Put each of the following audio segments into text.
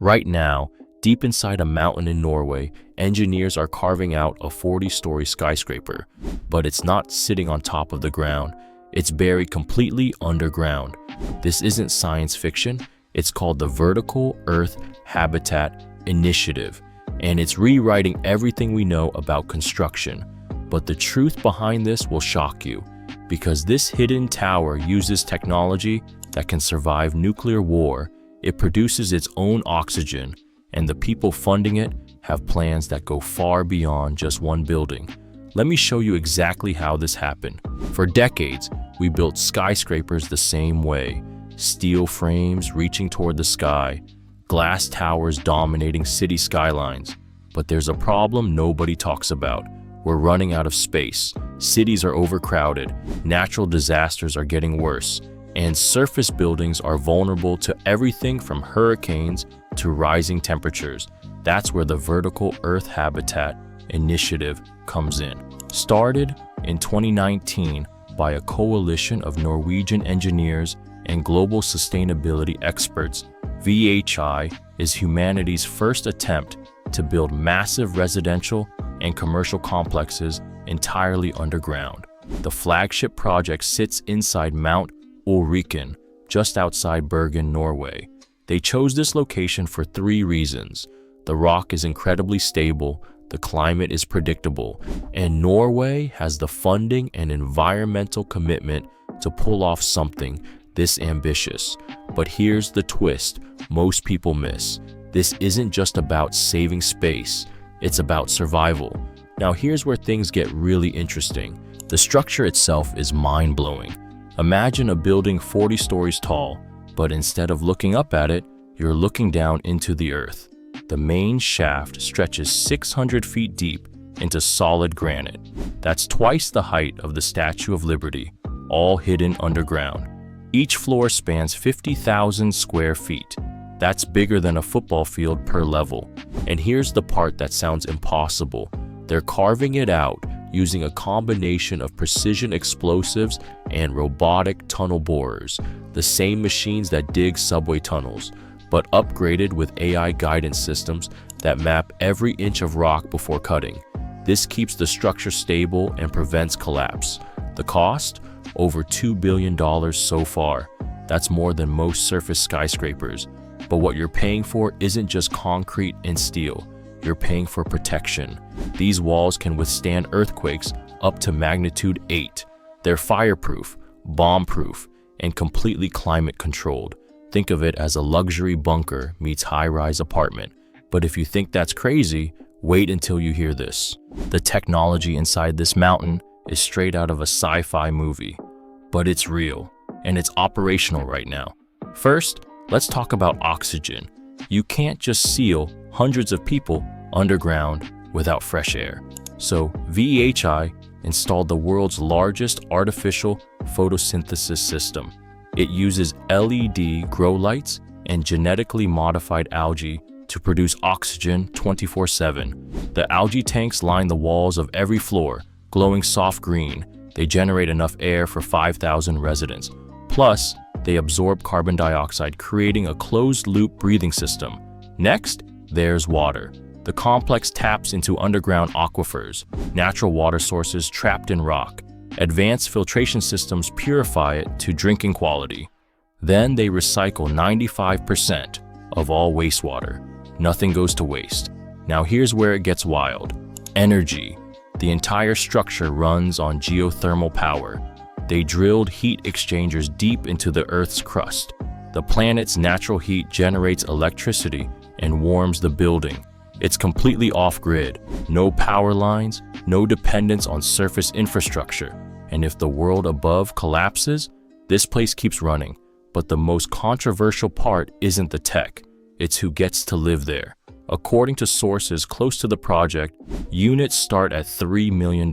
Right now, deep inside a mountain in Norway, engineers are carving out a 40-story skyscraper, but it's not sitting on top of the ground. It's buried completely underground. This isn't science fiction. It's called the Vertical Earth Habitat Initiative, and it's rewriting everything we know about construction. But the truth behind this will shock you, because this hidden tower uses technology that can survive nuclear war. It produces its own oxygen, and the people funding it have plans that go far beyond just one building. Let me show you exactly how this happened. For decades, we built skyscrapers the same way. Steel frames reaching toward the sky, glass towers dominating city skylines. But there's a problem nobody talks about. We're running out of space. Cities are overcrowded, natural disasters are getting worse, and surface buildings are vulnerable to everything from hurricanes to rising temperatures. That's where the Vertical Earth Habitat Initiative comes in. Started in 2019 by a coalition of Norwegian engineers and global sustainability experts, VEHI is humanity's first attempt to build massive residential and commercial complexes entirely underground. The flagship project sits inside Mount Ulriken, just outside Bergen, Norway. They chose this location for 3 reasons. The rock is incredibly stable, the climate is predictable, and Norway has the funding and environmental commitment to pull off something this ambitious. But here's the twist most people miss. This isn't just about saving space, it's about survival. Now here's where things get really interesting. The structure itself is mind-blowing. Imagine a building 40 stories tall, but instead of looking up at it, you're looking down into the earth. The main shaft stretches 600 feet deep into solid granite. That's twice the height of the Statue of Liberty, all hidden underground. Each floor spans 50,000 square feet. That's bigger than a football field per level. And here's the part that sounds impossible. They're carving it out using a combination of precision explosives and robotic tunnel borers, the same machines that dig subway tunnels, but upgraded with AI guidance systems that map every inch of rock before cutting. This keeps the structure stable and prevents collapse. The cost? Over $2 billion so far. That's more than most surface skyscrapers. But what you're paying for isn't just concrete and steel. You're paying for protection. These walls can withstand earthquakes up to magnitude 8. They're fireproof, bomb-proof, and completely climate-controlled. Think of it as a luxury bunker meets high-rise apartment. But if you think that's crazy, wait until you hear this. The technology inside this mountain is straight out of a sci-fi movie. But it's real, and it's operational right now. First, let's talk about oxygen. You can't just seal hundreds of people underground without fresh air. So VEHI installed the world's largest artificial photosynthesis system. It uses LED grow lights and genetically modified algae to produce oxygen 24/7. The algae tanks line the walls of every floor, glowing soft green. They generate enough air for 5,000 residents. Plus, they absorb carbon dioxide, creating a closed-loop breathing system. Next, there's water. The complex taps into underground aquifers, natural water sources trapped in rock. Advanced filtration systems purify it to drinking quality. Then they recycle 95% of all wastewater. Nothing goes to waste. Now here's where it gets wild. Energy. The entire structure runs on geothermal power. They drilled heat exchangers deep into the Earth's crust. The planet's natural heat generates electricity and warms the building. It's completely off-grid, no power lines, no dependence on surface infrastructure. And if the world above collapses, this place keeps running. But the most controversial part isn't the tech, it's who gets to live there. According to sources close to the project, units start at $3 million.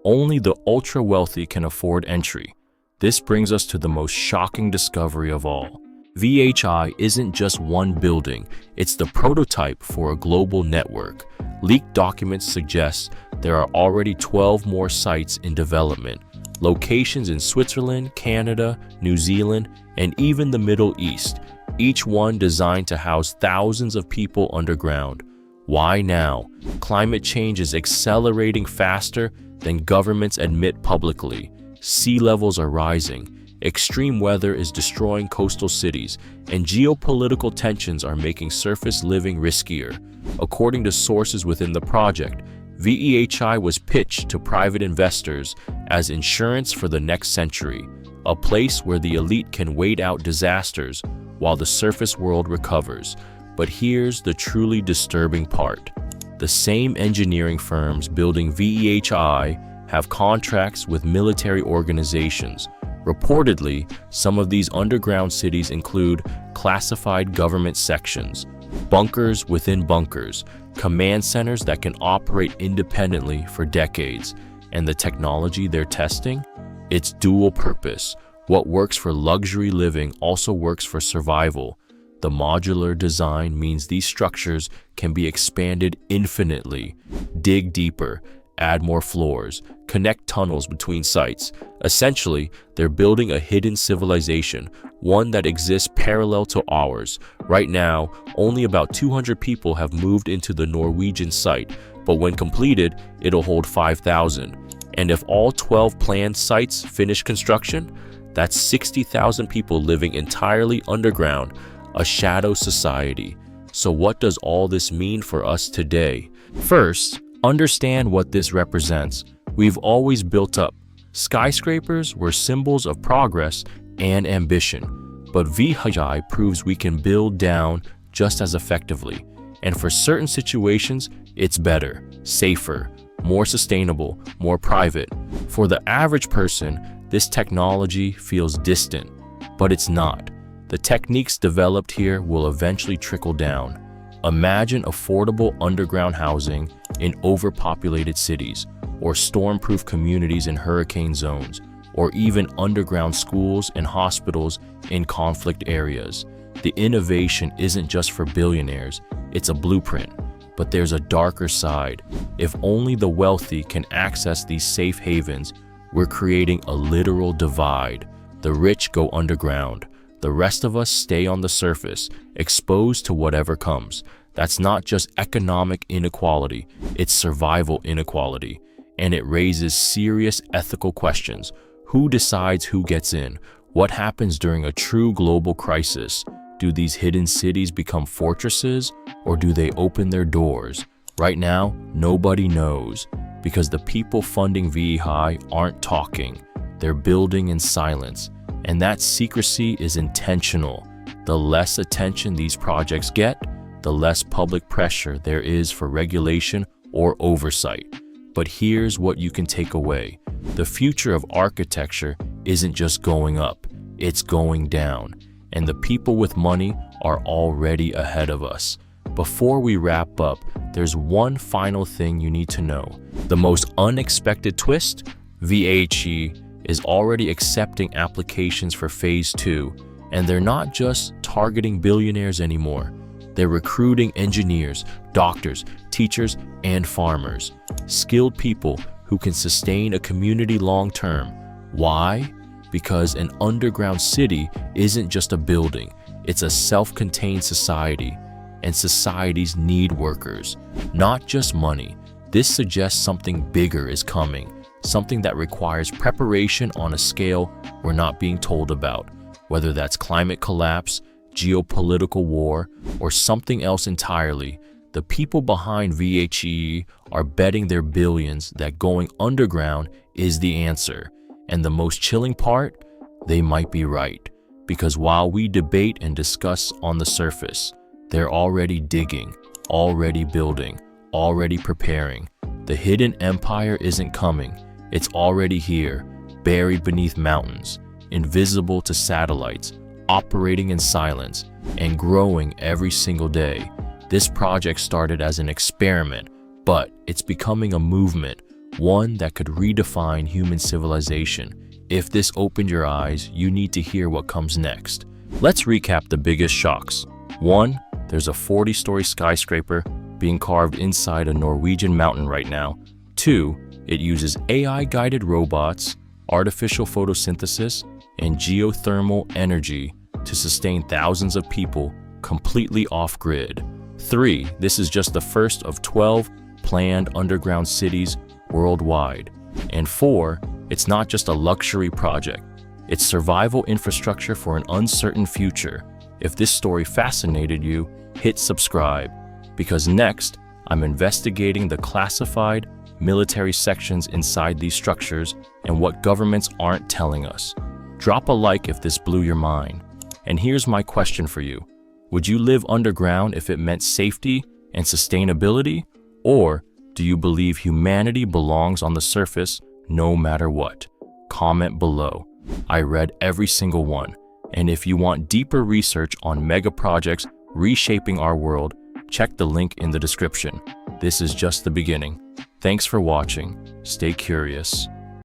Only the ultra-wealthy can afford entry. This brings us to the most shocking discovery of all. VEHI isn't just one building, it's the prototype for a global network. Leaked documents suggest there are already 12 more sites in development, locations in Switzerland, Canada, New Zealand, and even the Middle East. each one designed to house thousands of people underground. Why now? Climate change is accelerating faster than governments admit publicly. Sea levels are rising, extreme weather is destroying coastal cities, and geopolitical tensions are making surface living riskier. According to sources within the project, VEHI was pitched to private investors as insurance for the next century, a place where the elite can wait out disasters while the surface world recovers. But here's the truly disturbing part. The same engineering firms building VEHI have contracts with military organizations. Reportedly, some of these underground cities include classified government sections, bunkers within bunkers, command centers that can operate independently for decades. And the technology they're testing? It's dual purpose. What works for luxury living also works for survival. The modular design means these structures can be expanded infinitely. Dig deeper, add more floors, connect tunnels between sites. Essentially, they're building a hidden civilization, one that exists parallel to ours. Right now, only about 200 people have moved into the Norwegian site, but when completed, it'll hold 5,000. And if all 12 planned sites finish construction, that's 60,000 people living entirely underground, a shadow society. So what does all this mean for us today? First, understand what this represents. We've always built up. Skyscrapers were symbols of progress and ambition, but VEHI proves we can build down just as effectively. And for certain situations, it's better, safer, more sustainable, more private. For the average person, this technology feels distant, but it's not. The techniques developed here will eventually trickle down. Imagine affordable underground housing in overpopulated cities, or storm-proof communities in hurricane zones, or even underground schools and hospitals in conflict areas. The innovation isn't just for billionaires, it's a blueprint. But there's a darker side. If only the wealthy can access these safe havens, we're creating a literal divide. The rich go underground. The rest of us stay on the surface, exposed to whatever comes. That's not just economic inequality, it's survival inequality. And it raises serious ethical questions. Who decides who gets in? What happens during a true global crisis? Do these hidden cities become fortresses, or do they open their doors? Right now, nobody knows, because the people funding VEHI aren't talking. They're building in silence. And that secrecy is intentional. The less attention these projects get, the less public pressure there is for regulation or oversight. But here's what you can take away. The future of architecture isn't just going up, it's going down. And the people with money are already ahead of us. Before we wrap up, there's one final thing you need to know. The most unexpected twist? VEHI is already accepting applications for Phase 2, and they're not just targeting billionaires anymore. They're recruiting engineers, doctors, teachers, and farmers. Skilled people who can sustain a community long-term. Why? Because an underground city isn't just a building, it's a self-contained society. And societies need workers, not just money. This suggests something bigger is coming. Something that requires preparation on a scale we're not being told about, whether that's climate collapse, geopolitical war, or something else entirely. The people behind VEHI are betting their billions that going underground is the answer. And the most chilling part? They might be right. Because while we debate and discuss on the surface, they're already digging, already building, already preparing. The hidden empire isn't coming. It's already here, buried beneath mountains, invisible to satellites, operating in silence, and growing every single day. This project started as an experiment, but it's becoming a movement, one that could redefine human civilization. If this opened your eyes, you need to hear what comes next. Let's recap the biggest shocks. 1. There's a 40-story skyscraper being carved inside a Norwegian mountain right now. 2. It uses AI-guided robots, artificial photosynthesis, and geothermal energy to sustain thousands of people completely off-grid. 3. This is just the first of 12 planned underground cities worldwide. And 4. It's not just a luxury project. It's survival infrastructure for an uncertain future. If this story fascinated you, hit subscribe, because next, I'm investigating the classified military sections inside these structures and what governments aren't telling us. Drop a like if this blew your mind. And here's my question for you. Would you live underground if it meant safety and sustainability? Or do you believe humanity belongs on the surface no matter what? Comment below. I read every single one. And if you want deeper research on mega projects reshaping our world, check the link in the description. This is just the beginning. Thanks for watching. Stay curious.